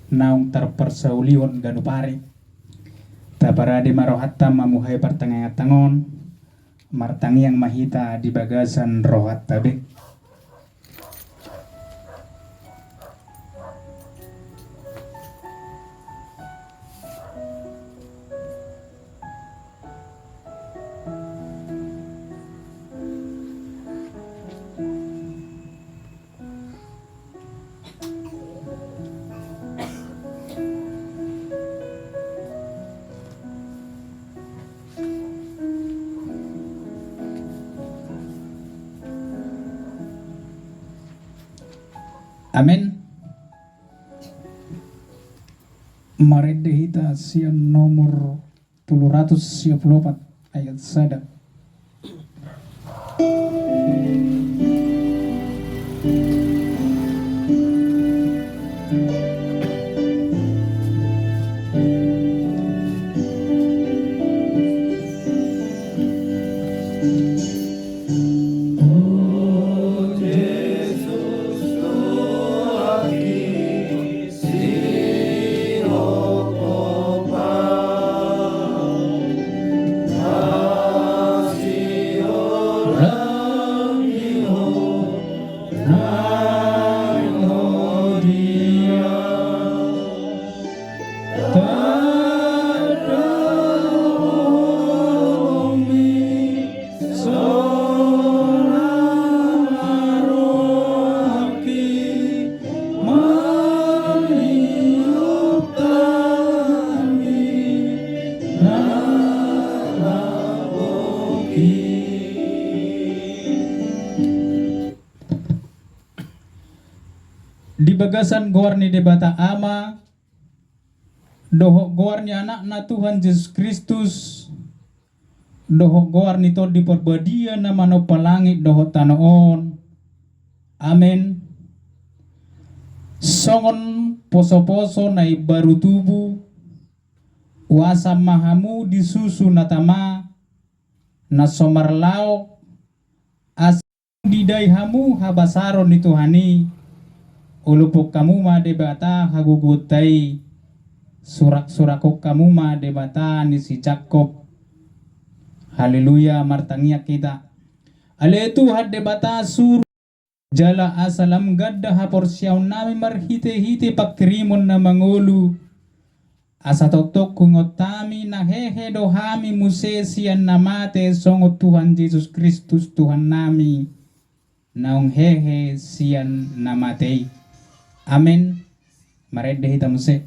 naung terpersaulion ganupari taparade marohatta mamuhay pertengahan tangon martangi yang mahita di bagasan rohat tabe. Amin. Marede hita sian nomor 314 ayat sada. Di bagasan goarni debata ama doho goarni anak na Tuhan Yesus Kristus doho goarni to di perbadia nama no palangit doho tanoon. Amin. Songon poso-poso na baru tubuh wasa mahamu disusu natama na somarlaok as didai hamu habasaro ni Tuhani ulupuk kamu ma debata hagugutai surak-surakuk kamu ma debata ni si Jakob. Haleluya martangia kita. Ale Tuhan debata sur jala asalam gadda hapor siyaw nami marhite-hite pakrimon na mangulu. Asa tok kungotami na hehe dohami musesian namate songot Tuhan Yesus Kristus Tuhan nami. Naung hehe sian namatei. Amin. Marede hita muse.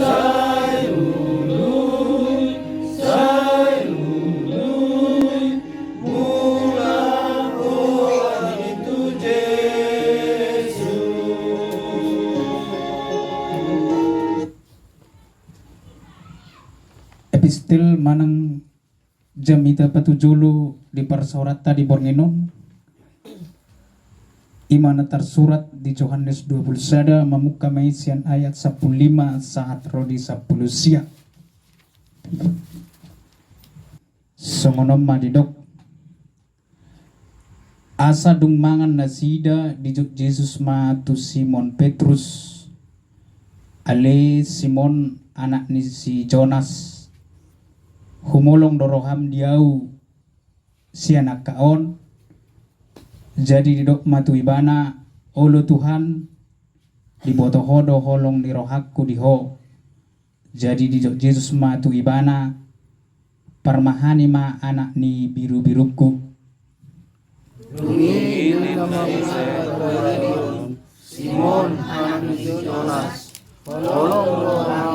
Sa epistil manang jam ita patujulu di persorat tadi borngenon imana tersurat di Yohanes 21 memuka maisian ayat 15 saat rodi 10 siang songonom madidok asa dung mangan nasida di Yesus ma tu Simon Petrus ale Simon anak ni si Jonas humolong doroham diau si anak kaon jadi didok matu ibana olo Tuhan di boto hodo holong ni rohakku diho jadi didok Yesus matu ibana parmahani ma anak ni biru-biruku Simon anak ni Jonas holong roham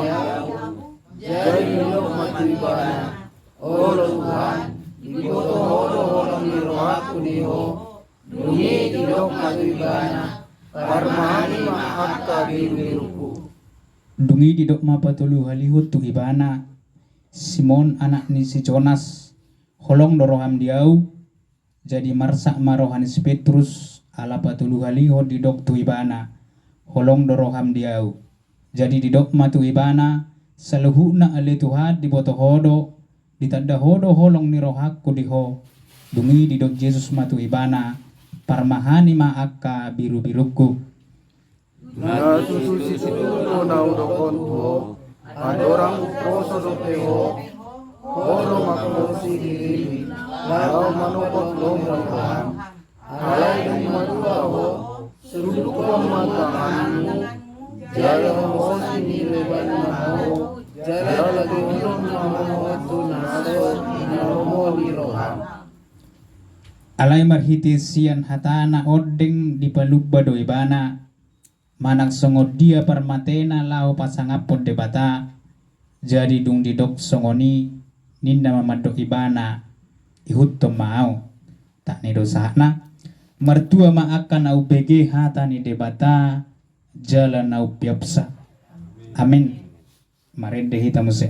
jadi didok matu ibana olo Tuhan di boto hodo holong ni rohakku diho dungi didok matu ibana parmahani maafka biru-biruku dungi didok mapatulu halihut tu ibana Simon anak ni si Jonas holong doroham diau jadi marsak marohanis Petrus ala patulu halihut didok tu ibana holong doroham diau jadi didok matu ibana saluhuna ale Tuhan di boto hodo ditanda hodo holong ni rohakku diho dungi didok Yesus matu ibana parmahani maaka biru-biruku na sususi situlo na udokon po adorang uproso do peho holo makosi diri lao manupot lomong Tuhan alay ng madua ho suluk ko ang matanganmu jala mo sinileban na ho jala lagi ulong na mo tunaso inalomo ni roham alay marhiti sian hatana odeng di palugba do ibana manang songod dia parmatena lao pasangapon debata jadi dung didok songoni ninda mamadok ibana ihutto mau tak ni dosana mertua maakan au bege hata ni debata jalan au piapsa amin marende hita muse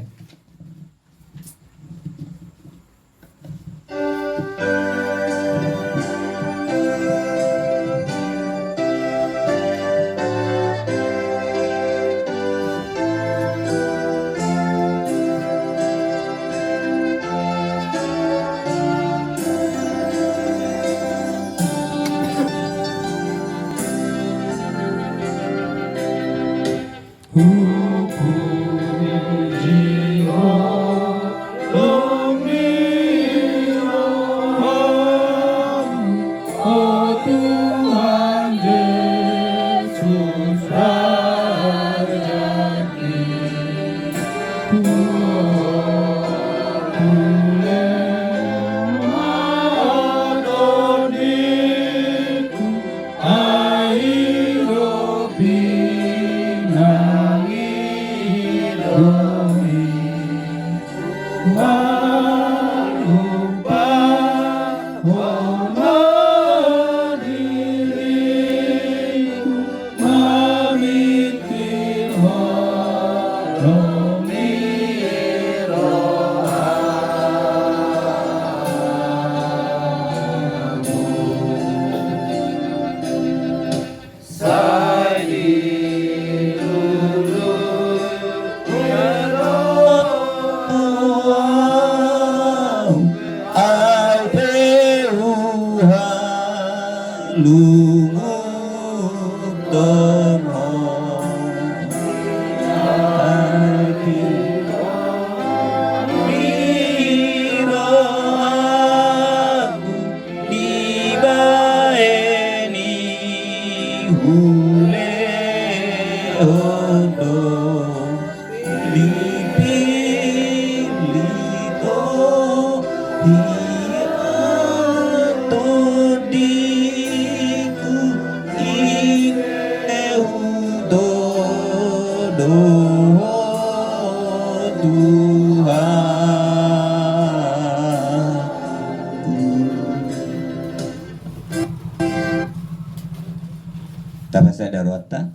Tabasa darota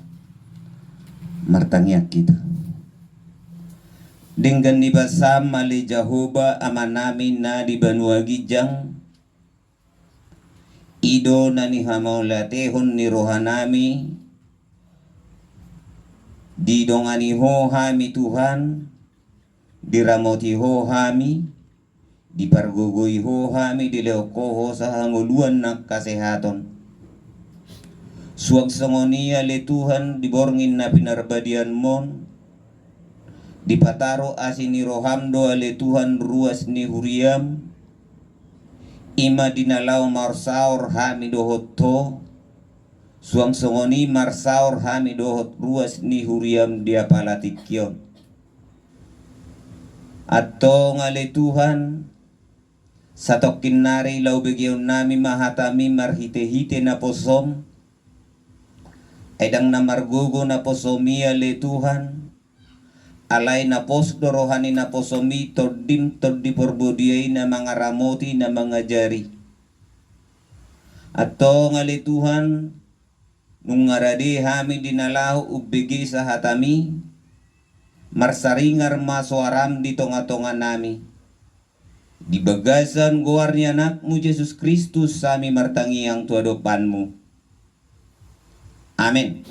martangiak kita Dengan nibasam mali Jahoba amanami na di Banua Gijang ido na ni hamaulatehon ni rohanami di dongani ho hami Tuhan diramoti ho hami dipargugui ho hami dileokoho sa hanguluan na kesehatan suag sangonia le Tuhan diborngin na pinarbadian mon dipataro asini rohamdo ale Tuhan ruas ni huriam ima dinalaw marsaur hami dohot to suang songoni marsaur hami dohot ruas ni huriam dia palatikyon atau ngale Tuhan satokin nari lau begyon nami mahatami marhite-hite na posom edang na margogo na posomia le Tuhan alay na pos dorohani na posomi todim todi porbodiay na mga ramoti na mga jari ato ngali Tuhan nung ngaradi hami dinalaho ubigi sa hatami marsaringar masuaram di tonga-tonga nami di bagasan goarni anakmu Yesus Kristus sami martangi ang tuadopanmu amin.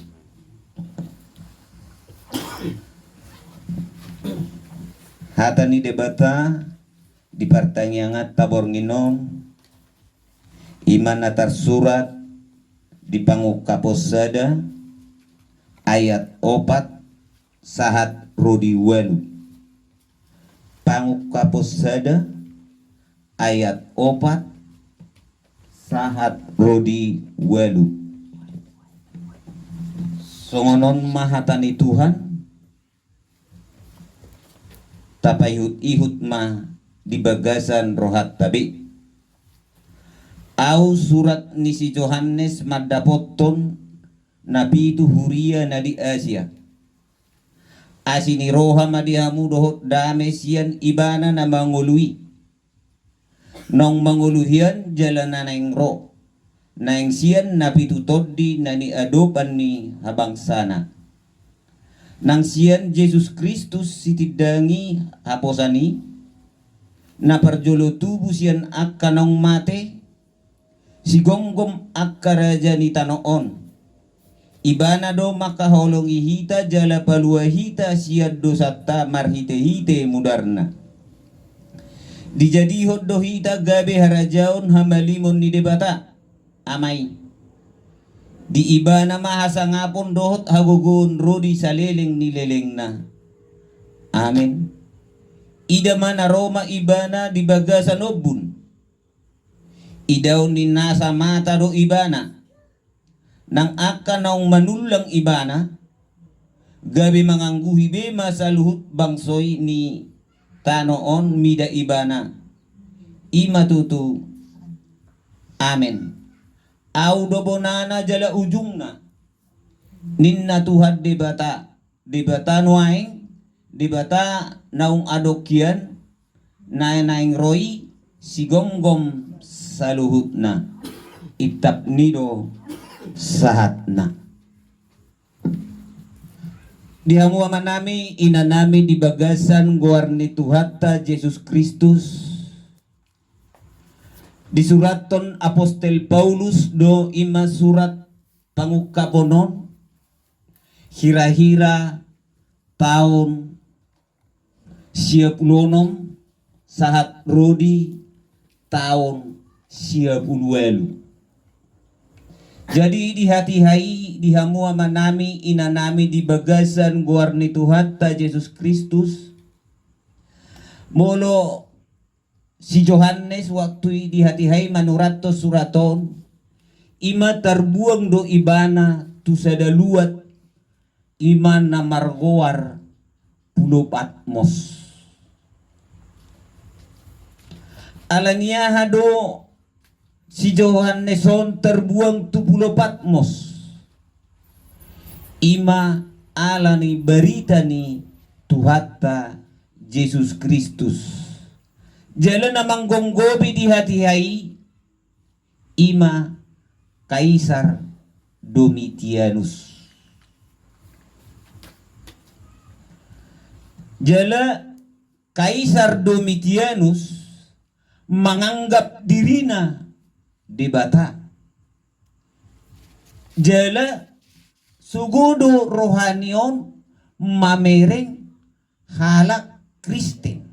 Hata ni debata di pertanyaan tabor nginom iman atar surat di Pangukaposada ayat 4 sahat Rodi Welu Pangukaposada ayat 4 sahat Rodi Welu songonon mahatani Tuhan tapayhut-ihut ma di bagasan rohat tabi au surat ni si Johannes madapoton nabi itu huria na di Asia asini roha madihamu dohot dame sian ibana na mangului nong manguluhian jalanan naing ro naing sian nabi tutodi na ni adopan ni habang sana nang sian Yesus Kristus sitidangi haposani na parjolo tubu sian akanong mate si gonggom akkaraja ni tanoon ibana do makaholongi hita jala palua hita siad dosata marhite-hite mudarna dijadi hoddo hita gabe harajaon hamalimon ni debata amai di ibana mahasa ngapon dohot hagugun rodi saleleng nileleng na amin ida mana Roma ibana di bagasan obun idaw ni nasa mata do ibana nang akan naong manulang ibana gabi mangangguhi be masaluhut bangsoy ni tanoon mida ibana imatutu amin au dobonana jala ujungna ninna Tuhan debata nuaing debata naung adokian naing roi si gomgom saluhutna itap nido sahatna dihamu nami inanami di bagasan guarni Tuhata Yesus Kristus di suraton Apostel Paulus do ima surat pangukaponon hira-hira tahun 96 sahat Rodi tahun 98 jadi di hati-hai dihamu manami inanami di bagasan guarni Tuhata Yesus Kristus molo si Johannes waktu di hati-hai manurato suraton ima terbuang do ibana tu sadaluat iman na margoar pulau Patmos alania hado si Johanneson terbuang tu pulau Patmos ima alani berita ni Tuhata Yesus Kristus jalan namang gonggobi di hati-hai ima Kaisar Domitianus jala Kaisar Domitianus menganggap dirina debata. Jala sugudo rohanion mamereng halak Kristen.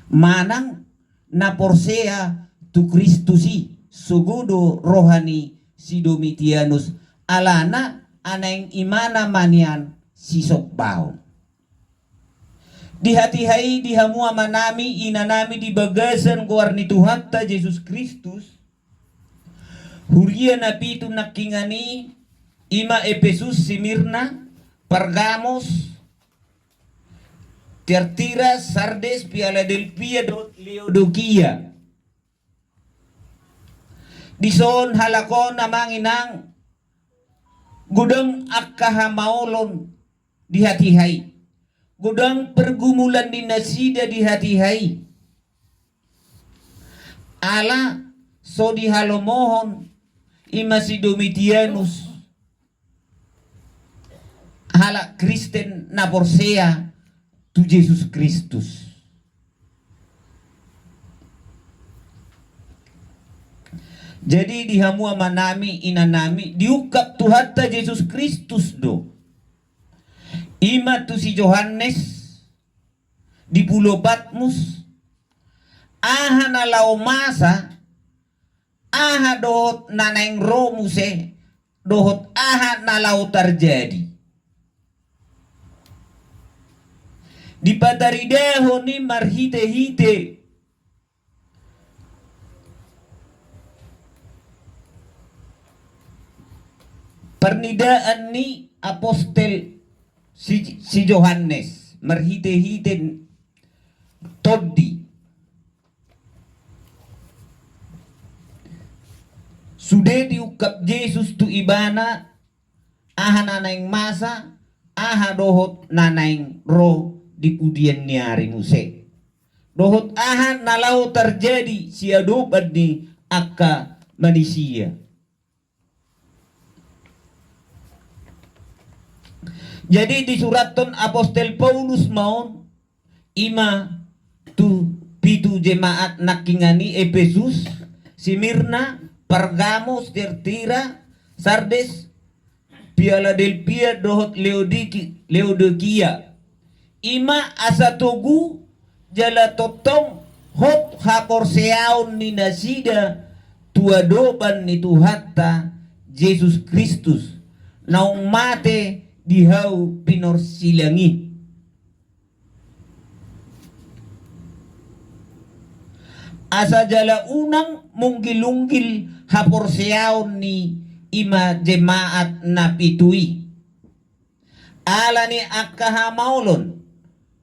Manang na porsea tu Kristusi sugudo rohani si Domitianus alana aneng imana manian si sokbaon. Di hati-hai di hamua manami inanami di bagasan guarni Tuhan ta Yesus Kristus. Huria napi itu nakingani ima Efesus, Simirna, Pergamos, Tiatira, Sardes, Philadelphia, Laodikia. Dison halakon namang inang gudang akahamaolon di hati-hai. Gudang pergumulan di nasida di hati-hai. Ala so di halomohon ima si Domitianus halak Kristen na porsea tu Yesus Kristus. Jadi di hamua manami inanami diukap Tuhan ta Yesus Kristus do. Ima tu si Yohanes di Pulau Patmos aha na laomasa aha dohot naneng romuse dohot aha na lau terjadi. Di patarideho ni marhite-hite pernidaan ni apostel si Yohanes marhite-hite toddi sudah diukap Yesus tu ibana aha nanaing masa aha dohot nanaing roh di pudian niari muse dohot aha nalau terjadi siadobat ni akka manusia. Jadi di suraton apostel Paulus maun ima tu pitu jemaat nakingani Efesus, Simirna, Pergamos, Tiatira, Sardes, Philadelphia dohot Laodikia. Ima asa togu jala totong hot haporseaon ni nasida tuadoban ni Tuhatta Yesus Kristus naung mate dihau pinorsilangi. Asa jala unang munggil-unggil haporseaon ni ima jemaat na pitui. Ala ni akahamaulon,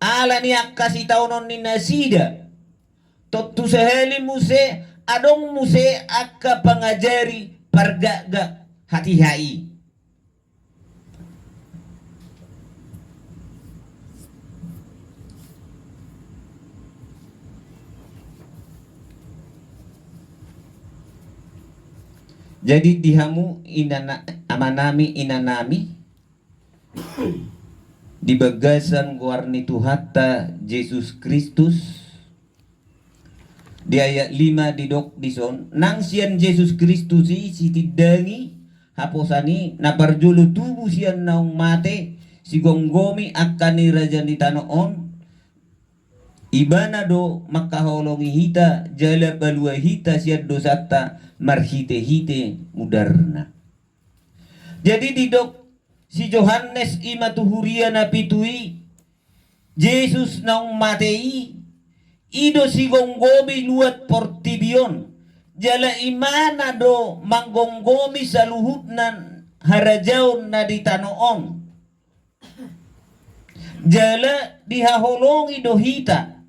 ala ni akasitaunon ni nasida. Totu saheli muse adong muse akka pangajari pargaga hati-hai. Jadi dihamu amanami inanami di bagasan guarni Tuhatta Yesus Kristus di ayat 5 di dok dison nang sian Yesus Kristus si tidangi haposani na parjulu tubuh sian naung mate si gonggomi akani raja ni tanoon ibana do makaholongi hita jala balua hita sian dosata marhite-hite mudarna. Jadi didok si Yohanes ima tuhuria na pitui Yesus naung matei ido si gonggomi luat portibion jala imana do manggonggomi saluhutnan harajaon na ditanoon jala dihaholongi dohita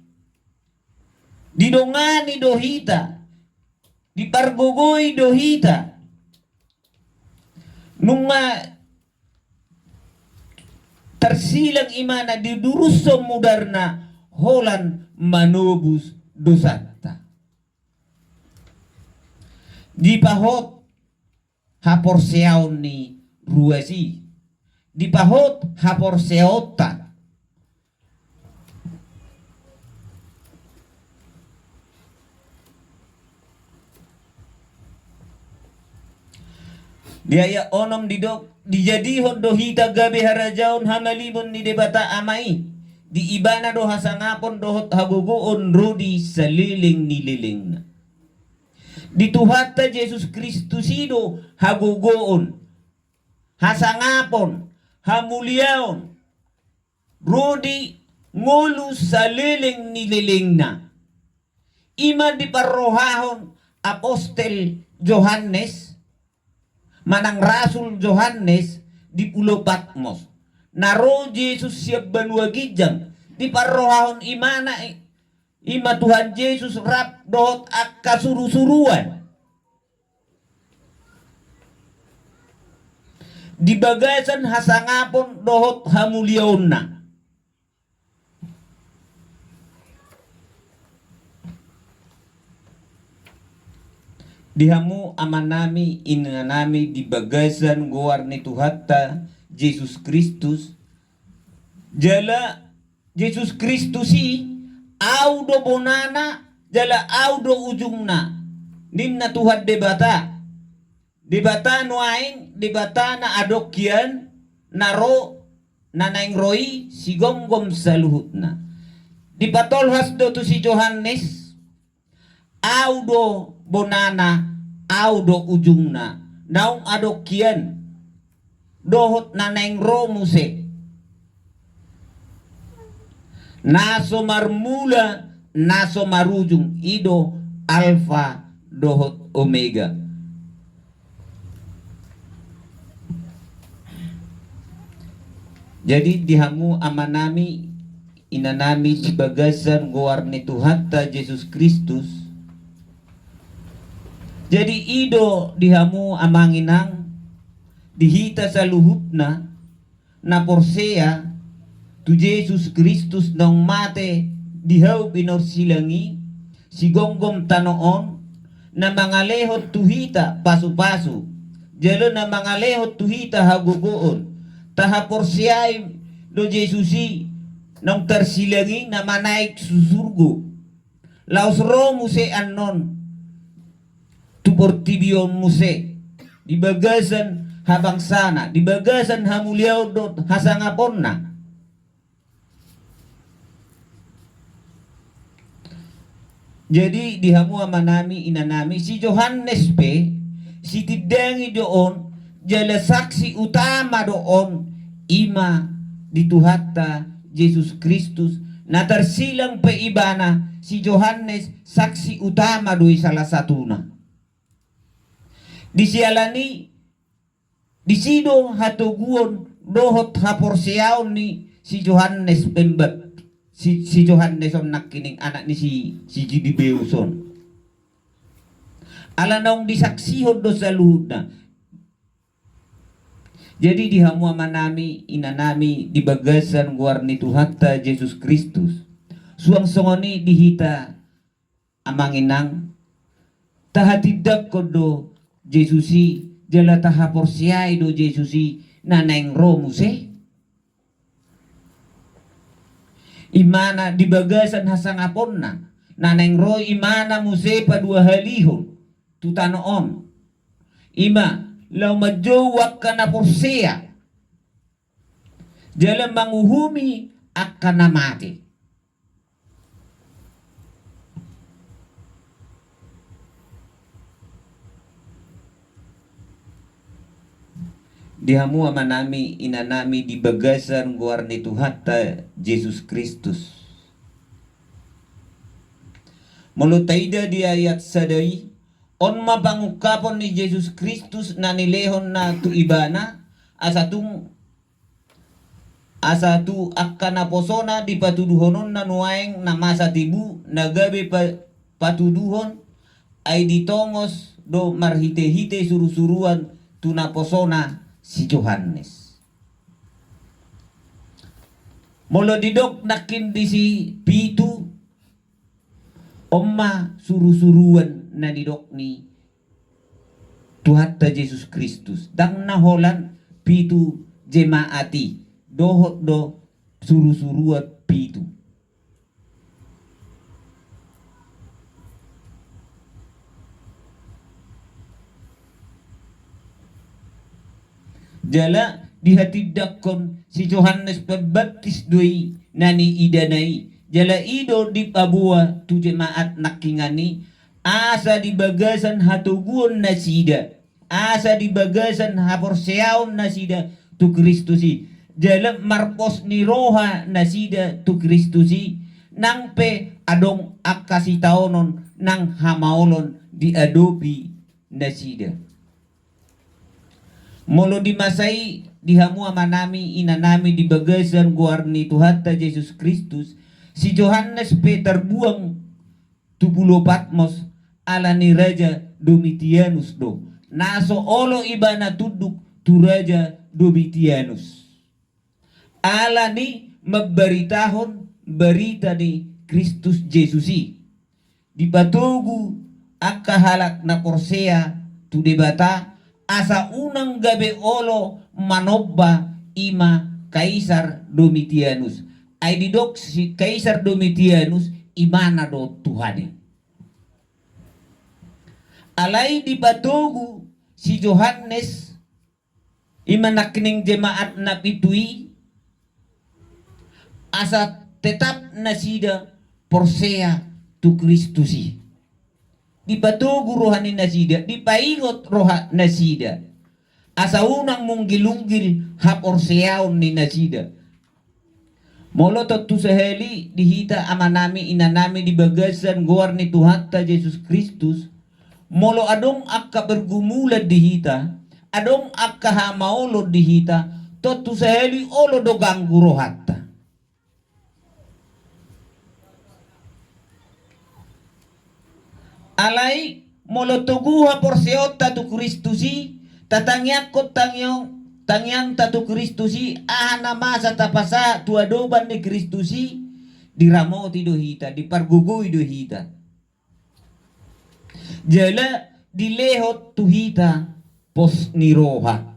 didongani dohita dipargogoi dohita nunga tersilang imana diduruso mudarna holan manobus dosata dipahot haporseaon ni ruasi dipahot haporseota Dia ya onom didok dijadi do hita gabe harajaon hamalibon ni debata amai di ibana do hasangapon dohot hagugoon rudi saliling nililing na. Di Tuhata Yesus Kristus ido hagugoon hasangapon hamuliaon rudi ngulu saliling nililing na. Ima di parrohahon Apostel Johannes manang Rasul Johannes di Pulau Patmos. Naro Yesus siap banua gijang di parrohahon imana ima Tuhan Yesus rap dohot akka suru-suruan. Di bagasan hasangapon dohot hamuliaon na. Dihamu amanami inanami di bagasan goar ni Tuhata Yesus Kristus jala Yesus Kristus audo bonana jala audo ujungna ninna Tuhan debata nuaing debata na adokyan naro nanaing roi sigomgom saluhutna di patolhas do tu si Johannes audo bonana audo ujungna naung adokyan dohot nanaing ro muse naso marmula naso marujung ido alfa dohot omega. Jadi dihamu amanami inanami di bagasan goar ni Tuhata Yesus Kristus. Jadi ido dihamu amanginang dihita sa luhutna na porsea tu Yesus Kristus nang mate dihaw binorsilangi si gonggom tanoon na mangalehot tuhita pasu-pasu jalo na mangalehot tuhita hagugoon taha porsiay do Jesusi nang tersilangi na manaik susurgo laos ro muse anon tu portibion muse di bagasan habang sana di bagasan hamuliaw do hasangapon na. Jadi dihamu amanami inanami si Johannes pe si tidangi doon jala saksi utama doon ima di Tuhata Yesus Kristus na tersilang pe ibana si Johannes saksi utama doi salah satuna. Disialani disido hatuguon dohot haporsiaon ni si Johannes pembat si Johannes on nakining anak ni si Gidibeuson ala naong disaksihon do sa luhudna. Jadi dihamu amanami inanami di bagasan guar ni Tuhata Yesus Kristus suang songoni dihita amanginang tahatidak kodo Jesusi jala taha porsiay do Jesusi naneng romuse imana di bagasan hasangapon na naneng ro imana muse padua halihon tutanoon ima law majowak kana porsea jala manguhumi akan mati. Dihamu amanami inanami di bagasan guar ni Tuhata Yesus Kristus. Mulutaida di ayat sadai on mapangukapon ni Yesus Kristus na nilehon na tu ibana asatu akan naposona di patuduhonon na nuaeng na masa tibu nagabe patuduhon ay ditongos do marhite-hite suru-suruan tu naposona si Johannes. Molo didok nakin di si pitu omma suru-suruan na didok ni Tuhata Yesus Kristus dang naholan pitu jemaati dohot do suru-suruat pitu. Jala dihatidakon si Yohanes Pembaptis doi nani idanai. Jala ido di pabua tu jemaat nakingani asa di bagasan hatuguon nasida. Asa di bagasan haporseaon nasida tu Kristusi. Jala marpos ni roha nasida tu Kristusi. Nang pe adong akasitaonon nang hamaolon di adopi nasida. Molo di masai dihamu amanami inanami di bagasan guarni Tuhatta Yesus Kristus si Yohanes Peter buang tu pulau Patmos ala ni Raja Domitianus do naso olo ibana tuduk tu Raja Domitianus ala ni memberitahon berita di Kristus Yesusi di batugu akahalak na Korsea tu debata asa unang gabi olo manobba ima Kaisar Domitianus ay didok si Kaisar Domitianus imana do Tuhani alay di batugu si Yohanes imanakning jemaat na pitui asa tetap nasida porsea tu Kristusi di batugu rohani nasida di paingot roha nasida asa unang munggil-unggil haporseaon ni nasida molo tu saheli dihita amanami inanami di bagasan goar ni Tuhatta Yesus Kristus molo adong akka bergumula dihita adong akka hamaolo dihita tu saheli olo do ganggu rohatta alai molo tuguha porseota tu Kristusi tatangyakot tangyang tatu Kristusi ana masa tapasa tu adoban ni Kristusi diramoti dohita dipargugui dohita jala dilehot tuhita pos niroha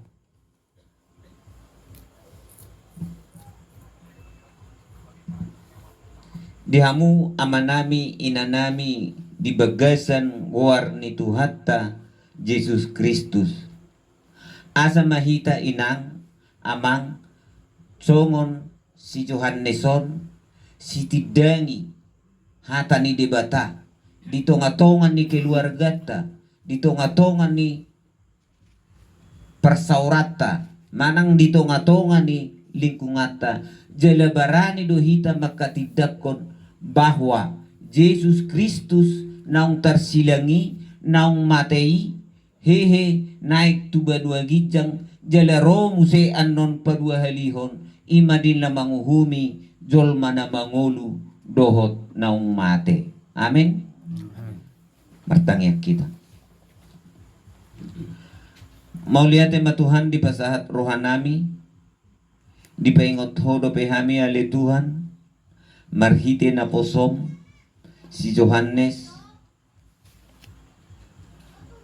dihamu amanami inanami di bagasan war ni Tuhatta Yesus Kristus asa mahita inang amang songon si Yohaneson si tidangi hata ni debata ditongatongan ni keluargata ditongatongan ni persaurata manang ditongatongan ni lingkungata jalabarani dohita makatidakon bahwa Yesus Kristus naung tersilangi naung matei hehe naik tuba dua gijang jalaro muse anon padua halihon imadin na manguhumi jolma na mangolu dohot naung mate amin martangyak kita mauliate matuhan di pasahat rohanami di paingot hodo pehami ale Tuhan marhite na posom si Yohanes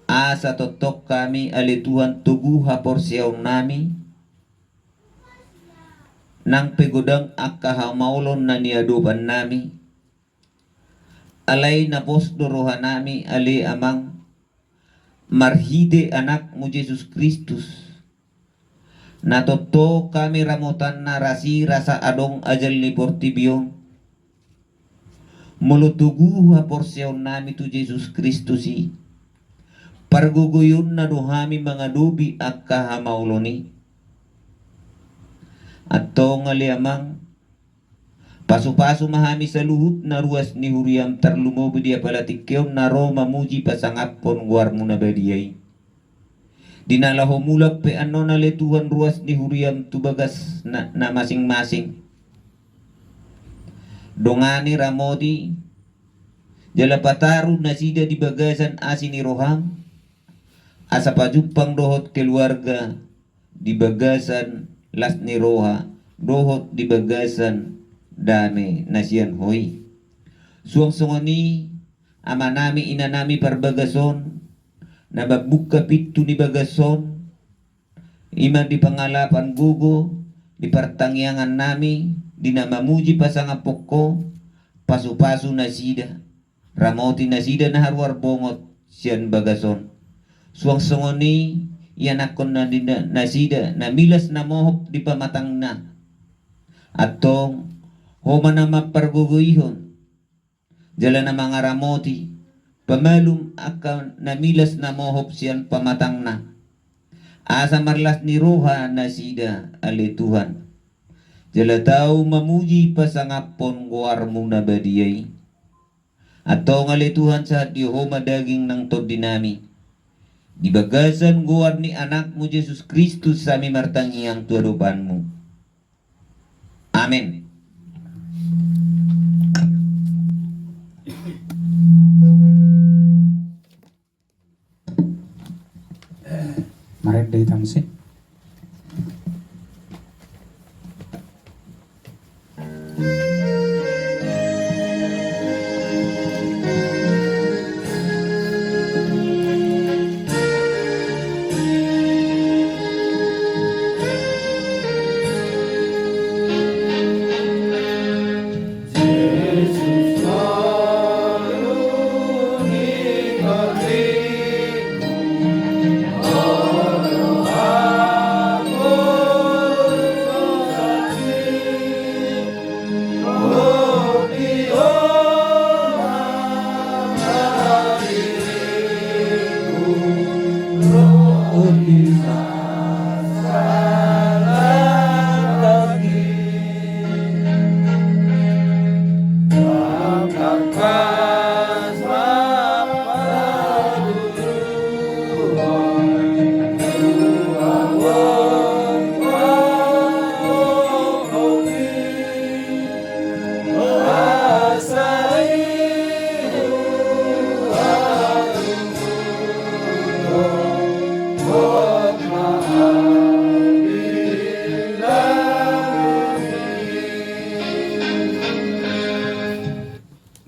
asa totok kami ali Tuhan tuguha porsiaw nami nang pegodang akahamaulon na niadupan nami alay na posdo roha nami ali amang marhide anak mo Jesus Kristus natoto kami ramutan na rasa adong ajal ni portibiyon mulutuguha porsiaw nami tu Jesus Kristusi parguguyon na duhami mga dubi at kahamauloni at to ngaliamang pasu-pasu mahami sa luhut na ruas ni huriam tarlumobo dia palatikyaw na Roma muji pasangapon war mo na badiyay dinalaho mulak pe ano na letuhan ruas ni huriam tubagas na masing-masing dongani ramodi jalapataru nasida di bagasan asin ni roham asa pajupang dohot keluarga di bagasan las ni roha dohot di bagasan dame nasian hoy suang sungani ama nami ina nami parbagason na magbuka pitu ni bagason iman di pangalapan gugo di partangyangan nami di namamuji pasangapok ko pasu-pasu nasida ramoti nasida na harwar bongot siyan bagason suang sungoni yanakon na nasida na milas na mohop di pamatang na atong homa na maparguguyhon jala na mga ramoti pamalum akan na milas na mohop siyan pamatang na asa marlas ni roha nasida ale Tuhan jala tau mamuji pasangapon guarmu na badiyay atong ale Tuhan sa homa daging ng tod dinami di bagasan guar ni anakmu Yesus Kristus sami martangiang tuadupanmu. Amin. Mari day tamsi.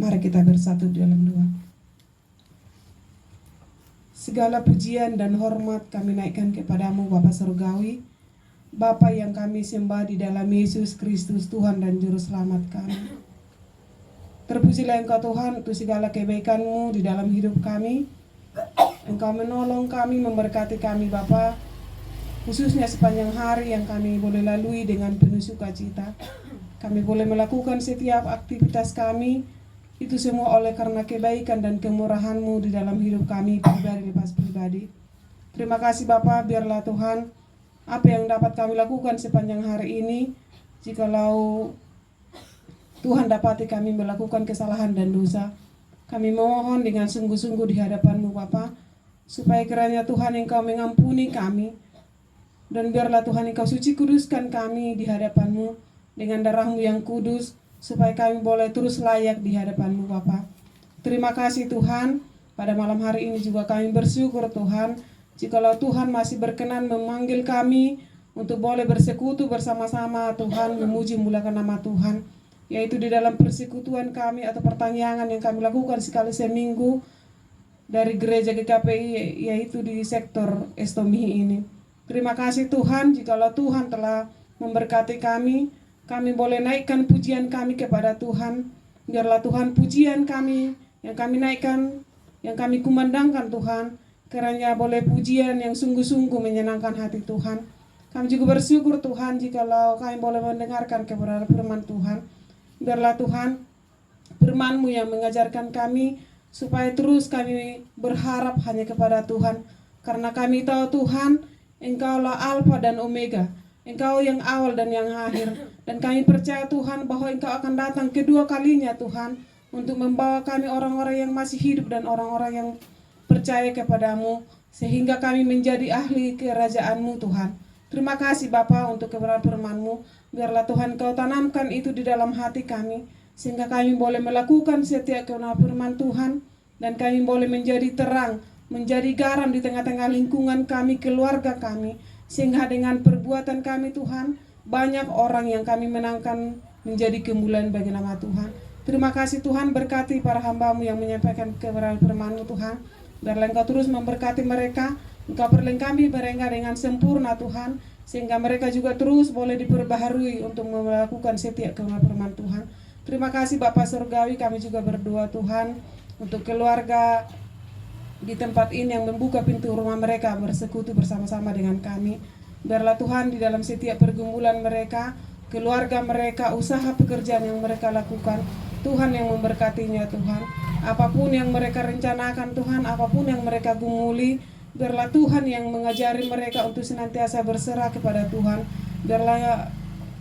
Mari kita bersatu di dalam doa. Segala pujian dan hormat kami naikkan kepadamu Bapa Surgawi, Bapa yang kami sembah di dalam Yesus Kristus Tuhan dan Juru Selamat kami. Terpujilah Engkau Tuhan untuk segala kebaikan-Mu di dalam hidup kami. Engkau menolong kami, memberkati kami Bapa, khususnya sepanjang hari yang kami boleh lalui dengan penuh sukacita. Kami boleh melakukan setiap aktivitas kami, itu semua oleh karena kebaikan dan kemurahan-Mu di dalam hidup kami pribadi lepas pribadi. Terima kasih Bapa, biarlah Tuhan apa yang dapat kami lakukan sepanjang hari ini, jikalau Tuhan dapati kami melakukan kesalahan dan dosa, kami mohon dengan sungguh-sungguh di hadapan-Mu Bapa, supaya kiranya Tuhan Engkau mengampuni kami, dan biarlah Tuhan Engkau suci kuduskan kami di hadapan-Mu dengan darah-Mu yang kudus, supaya kami boleh terus layak di hadapan-Mu Bapa. Terima kasih Tuhan, pada malam hari ini juga kami bersyukur Tuhan, jikalau Tuhan masih berkenan memanggil kami untuk boleh bersekutu bersama-sama Tuhan, memuji mulakan nama Tuhan, yaitu di dalam persekutuan kami atau pertanyaan yang kami lakukan sekali seminggu dari gereja GKPI, yaitu di sektor Estomihi ini. Terima kasih Tuhan, jikalau Tuhan telah memberkati kami boleh naikkan pujian kami kepada Tuhan. Biarlah Tuhan pujian kami yang kami naikkan, yang kami kumandangkan Tuhan, kiranya boleh pujian yang sungguh-sungguh menyenangkan hati Tuhan. Kami juga bersyukur Tuhan jikalau kami boleh mendengarkan kebenaran firman Tuhan. Biarlah Tuhan firman-Mu yang mengajarkan kami, supaya terus kami berharap hanya kepada Tuhan. Karena kami tahu Tuhan, Engkaulah Alfa dan Omega, Engkau yang awal dan yang akhir. Dan kami percaya Tuhan bahwa Engkau akan datang kedua kalinya Tuhan, untuk membawa kami orang-orang yang masih hidup dan orang-orang yang percaya kepadamu, sehingga kami menjadi ahli kerajaan-Mu Tuhan. Terima kasih Bapa untuk kebenaran firman-Mu. Biarlah Tuhan Kau tanamkan itu di dalam hati kami, sehingga kami boleh melakukan setiap kebenaran firman Tuhan, dan kami boleh menjadi terang, menjadi garam di tengah-tengah lingkungan kami, keluarga kami, sehingga dengan perbuatan kami Tuhan, banyak orang yang kami menangkan menjadi kemuliaan bagi nama Tuhan. Terima kasih Tuhan, berkati para hamba-Mu yang menyampaikan kebenaran firman-Mu Tuhan. Biarlah Engkau terus memberkati mereka, Engkau perlengkapi mereka dengan sempurna Tuhan, sehingga mereka juga terus boleh diperbaharui untuk melakukan setiap kebenaran firman Tuhan. Terima kasih Bapa Surgawi, kami juga berdoa Tuhan untuk keluarga di tempat ini, yang membuka pintu rumah mereka bersekutu bersama-sama dengan kami. Biarlah Tuhan di dalam setiap pergumulan mereka, keluarga mereka, usaha pekerjaan yang mereka lakukan, Tuhan yang memberkatinya Tuhan. Apapun yang mereka rencanakan Tuhan, apapun yang mereka gumuli, biarlah Tuhan yang mengajari mereka untuk senantiasa berserah kepada Tuhan. Biarlah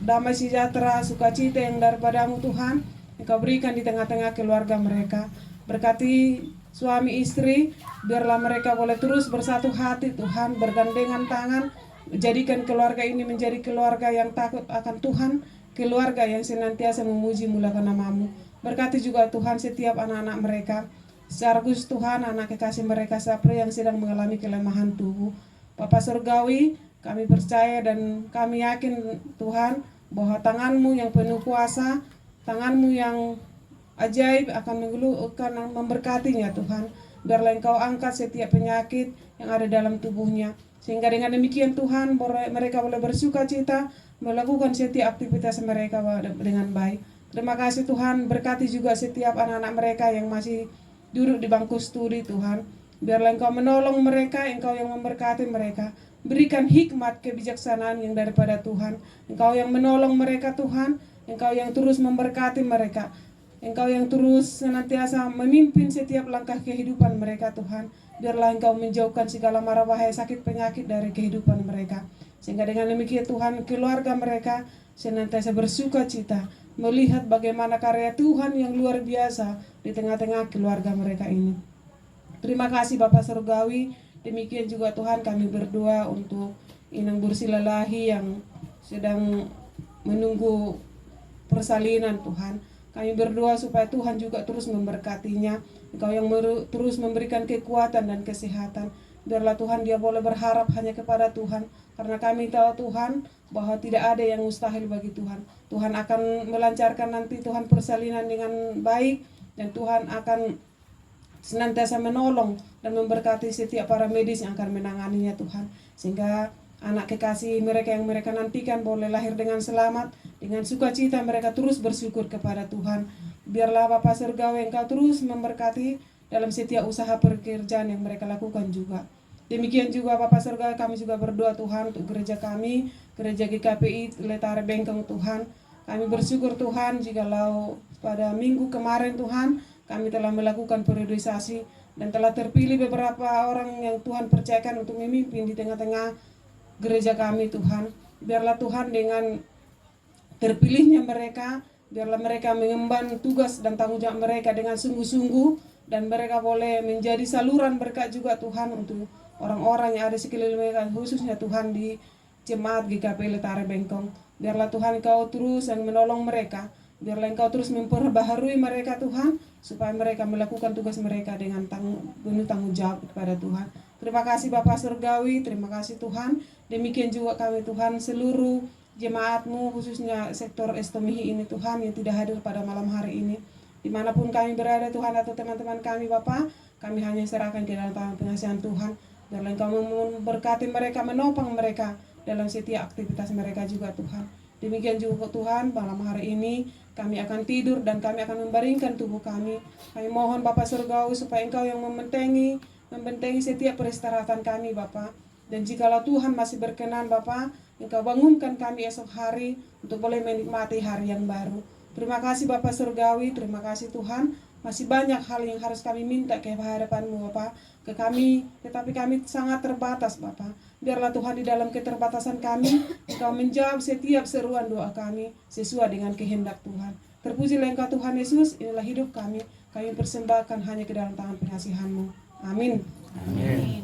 damai sejahtera, sukacita yang daripadamu Tuhan, Engkau berikan di tengah-tengah keluarga mereka. Berkati suami istri, biarlah mereka boleh terus bersatu hati Tuhan, bergandengan tangan, jadikan keluarga ini menjadi keluarga yang takut akan Tuhan, keluarga yang senantiasa memuji mulakan nama-Mu. Berkati juga Tuhan setiap anak-anak mereka, secara khusus Tuhan anak kekasih mereka Sapri yang sedang mengalami kelemahan tubuh. Bapa Surgawi, kami percaya dan kami yakin Tuhan bahwa tangan-Mu yang penuh kuasa, tangan-Mu yang ajaib akan memberkatinya Tuhan. Biarlah Engkau angkat setiap penyakit yang ada dalam tubuhnya, sehingga dengan demikian Tuhan mereka boleh bersuka cita melakukan setiap aktivitas mereka dengan baik. Terima kasih Tuhan, berkati juga setiap anak-anak mereka yang masih duduk di bangku studi Tuhan. Biarlah Engkau menolong mereka, Engkau yang memberkati mereka. Berikan hikmat kebijaksanaan yang daripada Tuhan. Engkau yang menolong mereka Tuhan, Engkau yang terus memberkati mereka. Engkau yang terus senantiasa memimpin setiap langkah kehidupan mereka Tuhan. Biarlah Engkau menjauhkan segala mara bahaya sakit penyakit dari kehidupan mereka. Sehingga dengan demikian Tuhan, keluarga mereka senantiasa bersuka cita melihat bagaimana karya Tuhan yang luar biasa di tengah-tengah keluarga mereka ini. Terima kasih Bapak Surgawi. Demikian juga Tuhan kami berdoa untuk Inang Bursilalahi yang sedang menunggu persalinan Tuhan. Kami berdoa supaya Tuhan juga terus memberkatinya. Engkau yang terus memberikan kekuatan dan kesehatan. Biarlah Tuhan dia boleh berharap hanya kepada Tuhan. Karena kami tahu Tuhan bahwa tidak ada yang mustahil bagi Tuhan. Tuhan akan melancarkan nanti Tuhan persalinan dengan baik. Dan Tuhan akan senantiasa menolong dan memberkati setiap para medis yang akan menanganinya Tuhan. Sehingga anak kekasih mereka yang mereka nantikan boleh lahir dengan selamat, dengan sukacita mereka terus bersyukur kepada Tuhan. Biarlah Bapa Surgawi Engkau terus memberkati dalam setiap usaha pekerjaan yang mereka lakukan juga. Demikian juga Bapa Surgawi kami juga berdoa Tuhan untuk gereja kami, gereja GKPI Letare Bengkong Tuhan. Kami bersyukur Tuhan jikalau pada minggu kemarin Tuhan kami telah melakukan periodisasi dan telah terpilih beberapa orang yang Tuhan percayakan untuk memimpin di tengah-tengah gereja kami Tuhan. Biarlah Tuhan dengan terpilihnya mereka, biarlah mereka mengemban tugas dan tanggung jawab mereka dengan sungguh-sungguh, dan mereka boleh menjadi saluran berkat juga Tuhan untuk orang-orang yang ada sekeliling mereka, khususnya Tuhan di jemaat GKP Letare Bengkong. Biarlah Tuhan Engkau terus yang menolong mereka, biarlah Engkau terus memperbaharui mereka Tuhan, supaya mereka melakukan tugas mereka dengan penuh tanggung jawab kepada Tuhan. Terima kasih Bapak Surgawi, terima kasih Tuhan. Demikian juga kami Tuhan seluruh jemaat-Mu khususnya sektor Estomihi ini Tuhan yang tidak hadir pada malam hari ini. Dimanapun kami berada Tuhan atau teman-teman kami Bapak, kami hanya serahkan ke dalam tangan pengasihan Tuhan. Biarlah Engkau memberkati mereka, menopang mereka dalam setiap aktivitas mereka juga Tuhan. Demikian juga Tuhan, malam hari ini kami akan tidur dan kami akan membaringkan tubuh kami. Kami mohon Bapak Surgawi supaya Engkau yang membentengi setiap peristirahatan kami Bapa. Dan jikalau Tuhan masih berkenan Bapa, Engkau bangunkan kami esok hari untuk boleh menikmati hari yang baru. Terima kasih Bapak Surgawi, terima kasih Tuhan. Masih banyak hal yang harus kami minta ke hadapan-Mu Bapa, ke kami, tetapi kami sangat terbatas Bapa. Biarlah Tuhan di dalam keterbatasan kami, Engkau menjawab setiap seruan doa kami sesuai dengan kehendak Tuhan. Terpujilah Engkau Tuhan Yesus, inilah hidup kami persembahkan hanya ke dalam tangan pengasihan-Mu. Amin. Amin.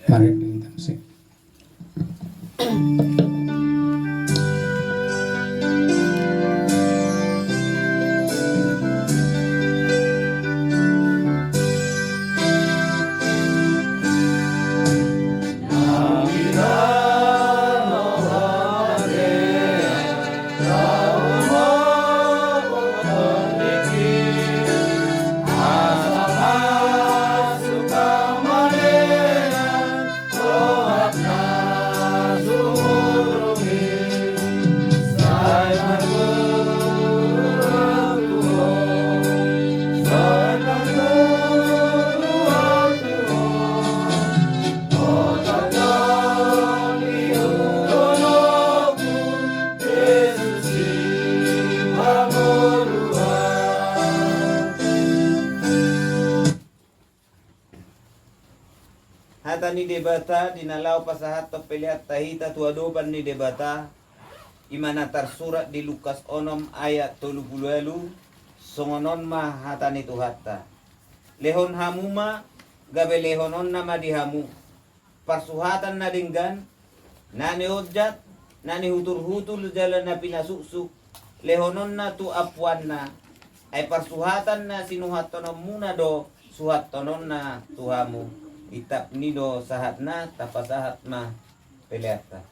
Mari kita musik. Suka hata ni debata dinalau pasahat to pelihat tahita tuadoban ni debata imana tersurat di Lukas 6 ayat 30 songonon ma hata ni tuhatta lehon hamuma gabe lehonon nama dihamu parsuhatan na dinggan nani ojat nani hutur-hutur jalan na pinasuksuk lehonon na tu apuan na ay parsuhatan na sinuhatonon muna do suhatonon na tuhamu itap nido sahat na tapasahat ma peleata.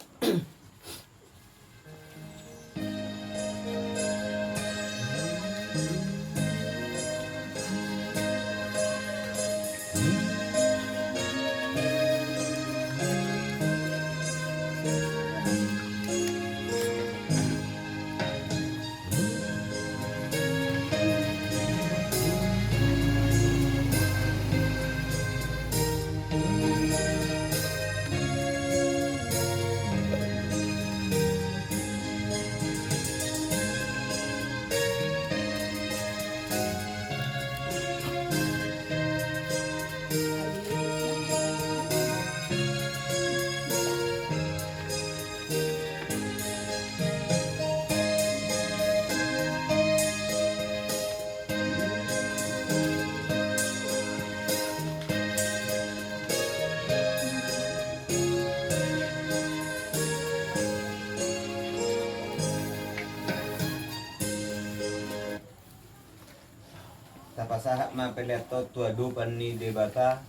Tapasahat ma peleto tuadupan ni debata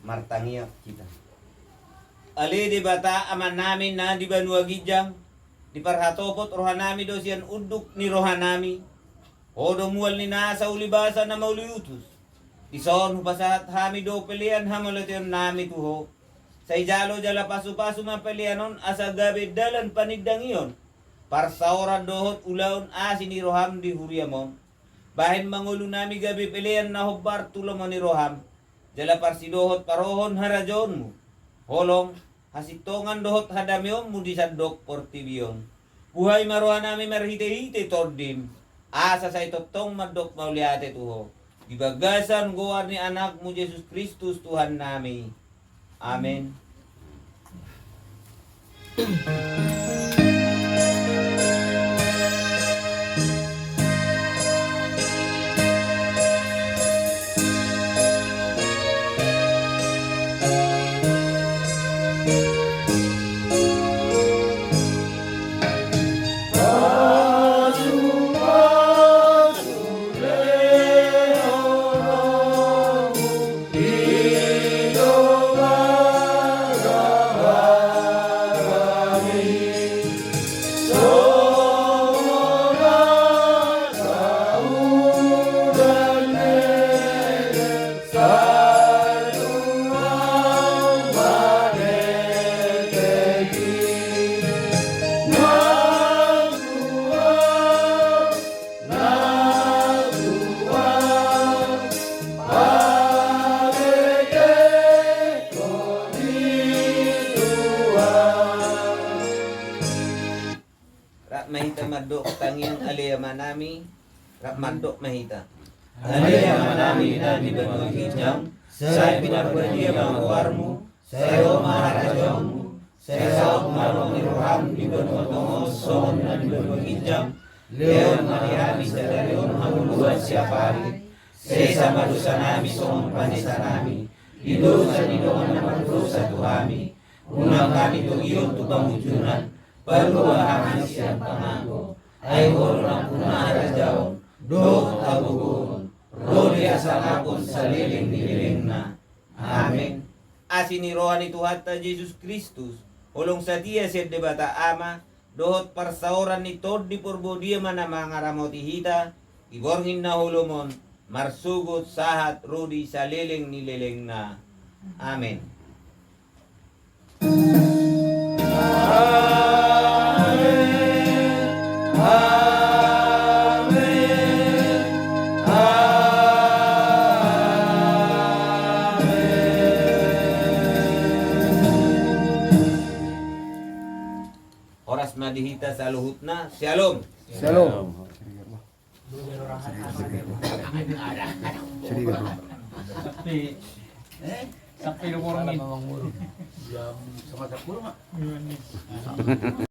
martangiak kita. Ali debata aman namin na di Banua Gijang di parhatopot rohanami do sian uduk ni rohanami. Odo mual ni nasa ulibasa na mauliyutus. Ison hupasahat hami do pelian hamalation nami tuho. Sa ijalo jala pasu-pasu ma pelianon asa gabe dalan panigdang iyon. Parsaura dohot ulaon asin ni roham di huriamon. Bahin mangulo nami gabi pilihan na hubbar tulamon ni Roham. Jala parsidohot parohon harajon mo. Holong, hasitongan dohot hadamion mo di sadok portibiyon. Buhay maruhan nami marhite-hite tordim. Asa sa itotong madok mauliate tuho. Gibagasan guwar ni anak mo Jesus Kristus Tuhan nami. Amen. Mahita madok tangian aliyama nami rap madok mahita aliyama nami na di Banua Gijang saya pinarbadia mawarmu saya maharajamu saya saot marong ni Roham di Banua Tongos son na di Banua Gijang leon mariami sa leon hamuluan siapari saya sama dosa nami son panisa nami idosa di doon na magdosa tuhami unang kami tugiyon tu pamujunan perluahan siang panganggo ay holo ng punarajaon do tabugon rodi asalapon sa liling na. Amen. Asin ni rohan ni Tuhan ta Jesus Kristus ulong sa dia sed debata ama dohot parsauran ni tod di porbodia mana mangaramoti hita iborngin na hulumon marsugot sahat rodi sa liling na. Amen. Oras madihita sa luhutna. Shalom. Shalom. Sampai nomor Salam Mamang Muru. Jam 11.10 mak.